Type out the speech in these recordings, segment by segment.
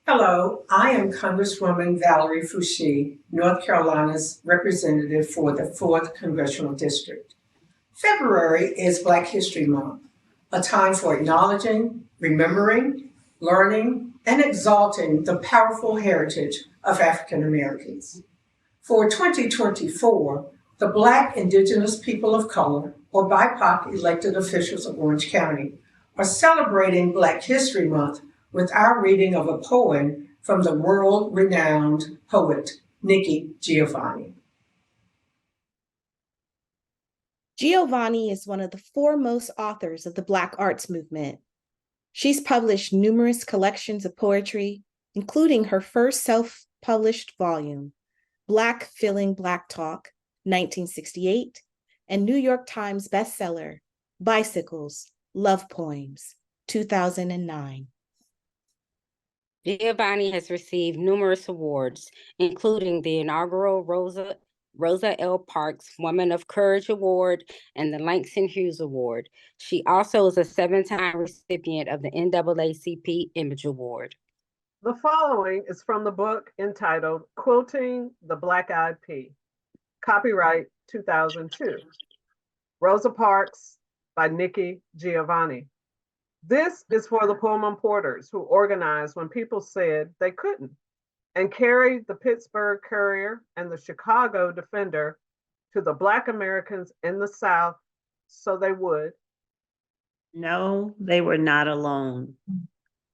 Hello, I am Congresswoman Valerie Foushee, North Carolina's representative for the 4th Congressional District. February is Black History Month, a time for acknowledging, remembering, learning, and exalting the powerful heritage of African Americans. For 2024, the Black Indigenous People of Color, or BIPOC elected officials of Orange County, are celebrating Black History Month with our reading of a poem from the world-renowned poet Nikki Giovanni. Giovanni is one of the foremost authors of the Black arts movement. She's published numerous collections of poetry, including her first self-published volume, Black Filling Black Talk, 1968, and New York Times bestseller, Bicycles, Love Poems, 2009. Giovanni has received numerous awards, including the inaugural Rosa L. Parks Woman of Courage Award and the Langston Hughes Award. She also is a 7-time recipient of the NAACP Image Award. The following is from the book entitled Quilting the Black-Eyed Pea, copyright 2002. Rosa Parks by Nikki Giovanni. This is for the Pullman Porters who organized when people said they couldn't, and carried the Pittsburgh Courier and the Chicago Defender to the Black Americans in the South so they would. No, they were not alone.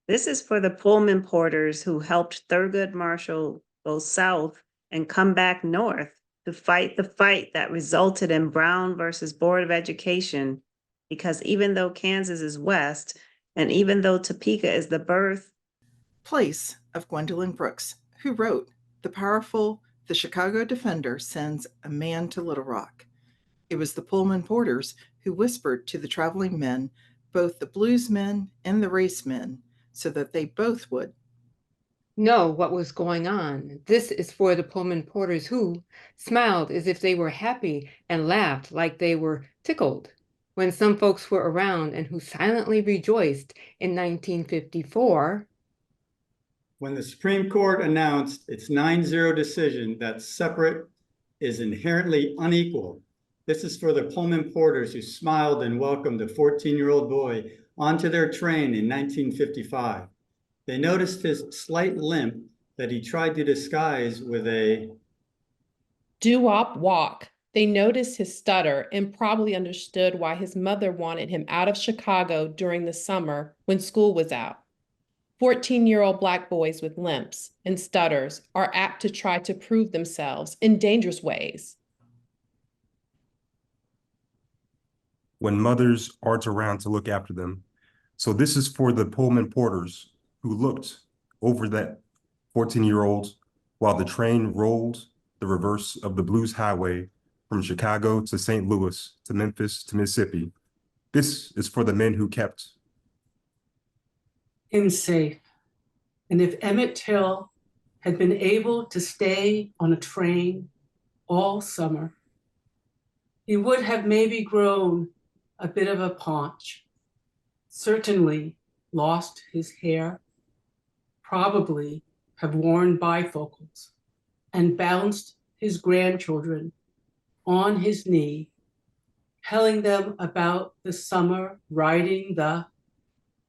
This is for the Pullman Porters who helped Thurgood Marshall go south and come back north to fight the fight that resulted in Brown versus Board of Education, because even though Kansas is west, and even though Topeka is the birthplace of Gwendolyn Brooks, who wrote, The Chicago Defender sends a man to Little Rock. It was the Pullman Porters who whispered to the traveling men, both the blues men and the race men, so that they both would know what was going on. This is for the Pullman Porters who smiled as if they were happy and laughed like they were tickled when some folks were around, and who silently rejoiced in 1954 when the Supreme Court announced its 9-0 decision that separate is inherently unequal. This is for the Pullman Porters who smiled and welcomed a 14-year-old boy onto their train in 1955. They noticed his slight limp that he tried to disguise with a doo-wop walk. They noticed his stutter and probably understood why his mother wanted him out of Chicago during the summer when school was out. 14-year-old Black boys with limps and stutters are apt to try to prove themselves in dangerous ways. When mothers aren't around to look after them. So this is for the Pullman Porters who looked over that 14-year-old while the train rolled the reverse of the Blues Highway from Chicago to St. Louis to Memphis to Mississippi. This is for the men who kept him safe. And if Emmett Till had been able to stay on a train all summer, he would have maybe grown a bit of a paunch, certainly lost his hair, probably have worn bifocals, and bounced his grandchildren on his knee, telling them about the summer riding the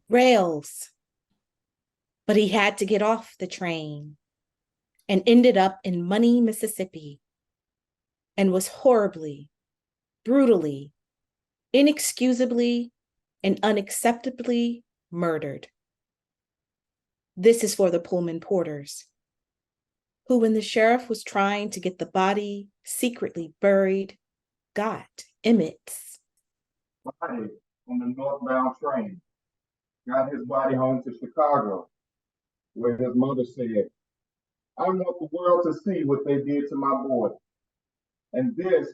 rails. But he had to get off the train and ended up in Money, Mississippi, and was horribly, brutally, inexcusably, and unacceptably murdered. This is for the Pullman Porters, who, when the sheriff was trying to get the body secretly buried, got Emmett's body on the northbound train, got his body home to Chicago, where his mother said, I want the world to see what they did to my boy. And this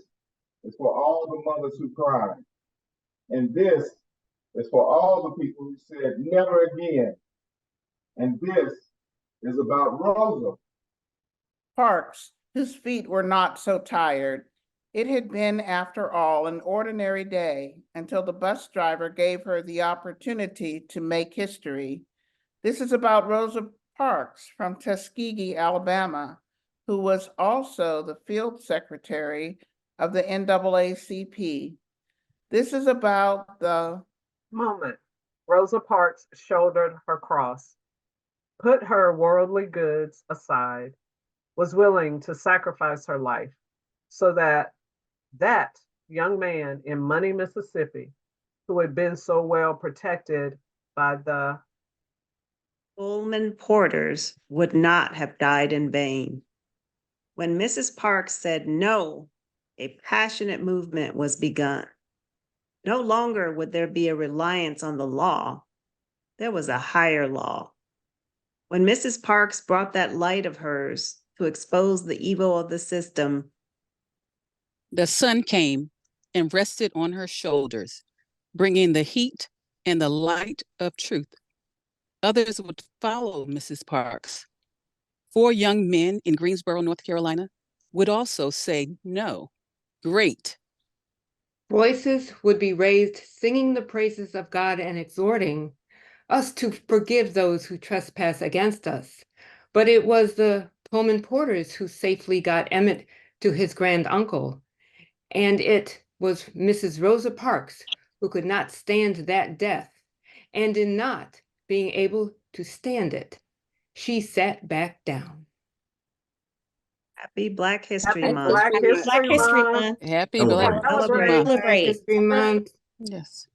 is for all the mothers who cried. And this is for all the people who said, never again. And this is about Rosa Parks, whose feet were not so tired. It had been, after all, an ordinary day until the bus driver gave her the opportunity to make history. This is about Rosa Parks from Tuskegee, Alabama, who was also the field secretary of the NAACP. This is about the moment Rosa Parks shouldered her cross, put her worldly goods aside, was willing to sacrifice her life so that that young man in Money, Mississippi, who had been so well protected by the Pullman porters would not have died in vain. When Mrs. Parks said no, a passionate movement was begun. No longer would there be a reliance on the law. There was a higher law. When Mrs. Parks brought that light of hers to expose the evil of the system, the sun came and rested on her shoulders, bringing the heat and the light of truth. Others would follow Mrs. Parks. 4 young men in Greensboro, North Carolina, would also say no. Great. Voices would be raised singing the praises of God and exhorting us to forgive those who trespass against us. But it was the Pullman porters who safely got Emmett to his grand uncle. And it was Mrs. Rosa Parks who could not stand that death. And in not being able to stand it, she sat back down. happy Black History Happy Month. Black Happy History Black History Month. Month. Happy Celebrate. Black History Celebrate. Month. Black Celebrate. History Month. Yes.